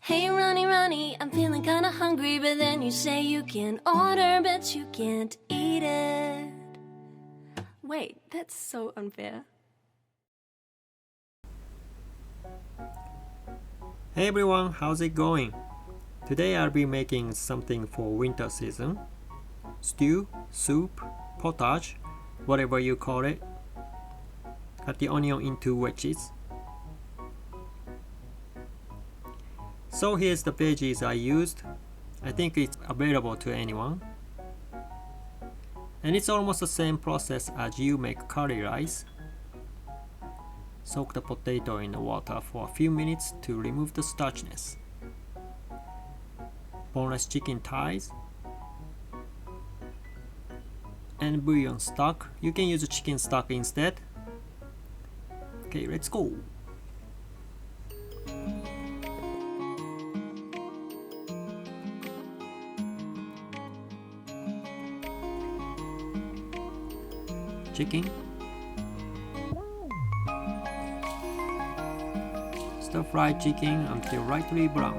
Hey Ronnie, Ronnie, I'm feeling kinda hungry, but then you say you can order, but you can't eat it. Wait, that's so unfair. Hey everyone, how's it going? Today I'll be making something for winter season. Stew, soup, potage, whatever you call it. Cut the onion into wedges. So here's the veggies I used. I think it's available to anyone. And it's almost the same process as you make curry rice. Soak the potato in the water for a few minutes to remove the starchiness. Boneless chicken thighs. And bouillon stock. You can use chicken stock instead. Okay, let's go. Chicken. Stir fry chicken until lightly brown.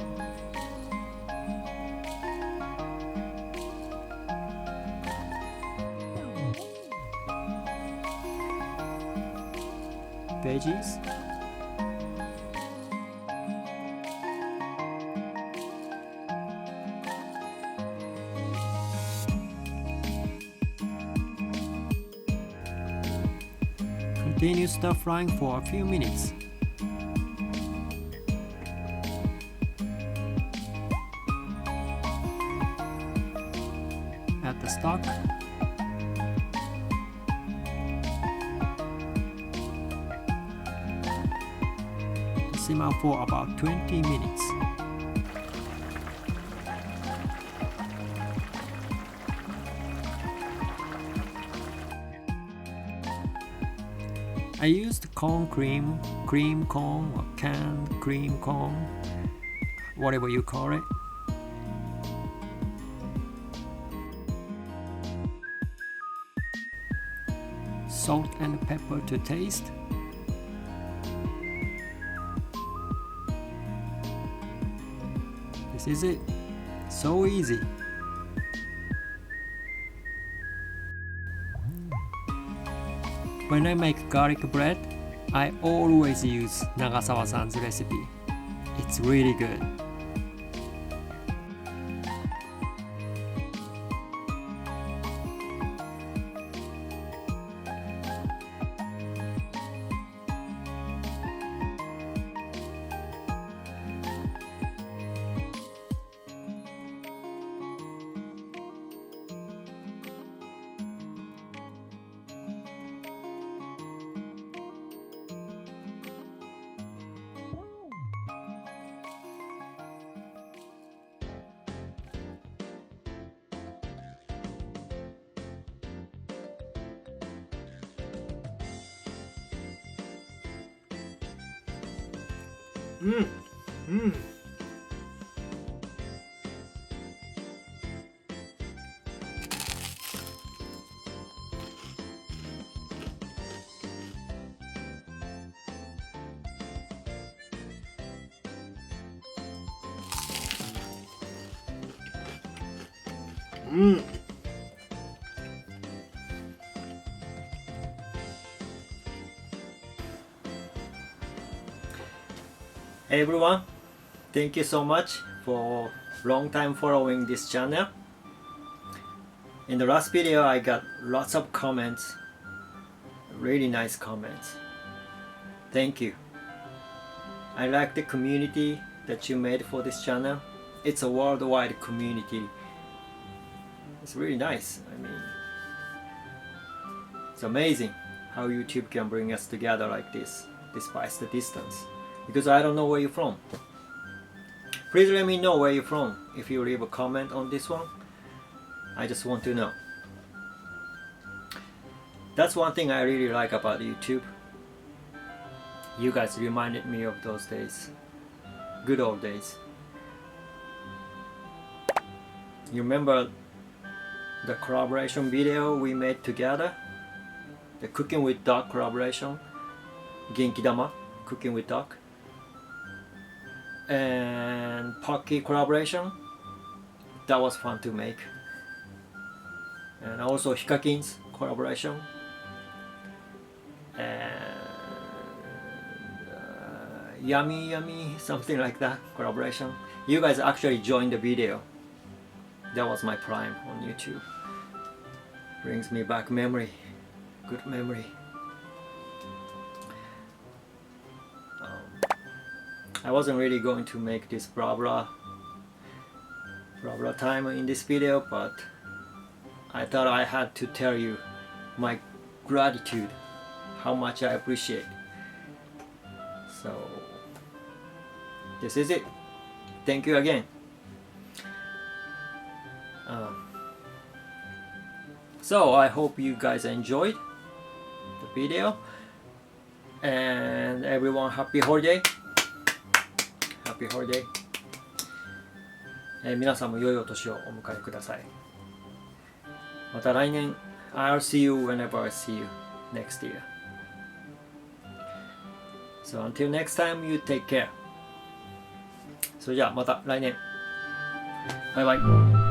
Veggies. Continue stir frying for a few minutes. Add the stock. Simmer for about 20 minutes. I used corn cream, cream corn, or canned cream corn, whatever you call it. Salt and pepper to taste. This is it. So easy. When I make garlic bread, I always use Nagasawa-san's recipe. It's really good. Hey everyone, thank you so much for long time following this channel. In the last video I got lots of comments, really nice comments. Thank you. I like the community that you made for this channel. It's a worldwide community. It's really nice. I mean, it's amazing how YouTube can bring us together like this despite the distance. Because I don't know where you're from. Please let me know where you're from if you leave a comment on this one. I just want to know. That's one thing I really like about YouTube. You guys reminded me of those days. Good old days. You remember the collaboration video we made together? The cooking with duck collaboration? Genki Dama, cooking with duck. and Pocky collaboration. That was fun to make. And also Hikakin's collaboration. And Yummy Yummy, something like that collaboration. You guys actually joined the video. That was my prime on YouTube. Brings me back memory. Good memory. I wasn't really going to make this blah blah time in this video, but I thought I had to tell you my gratitude, how much I appreciate. So this is it. Thank you again. So I hope you guys enjoyed the video, and everyone happy holiday. Happy holiday. 皆さんも良いお年をお迎えください。また来年 I'll see you whenever I see you next year. So until next time, you take care. それじゃあまた来年。バイバイ。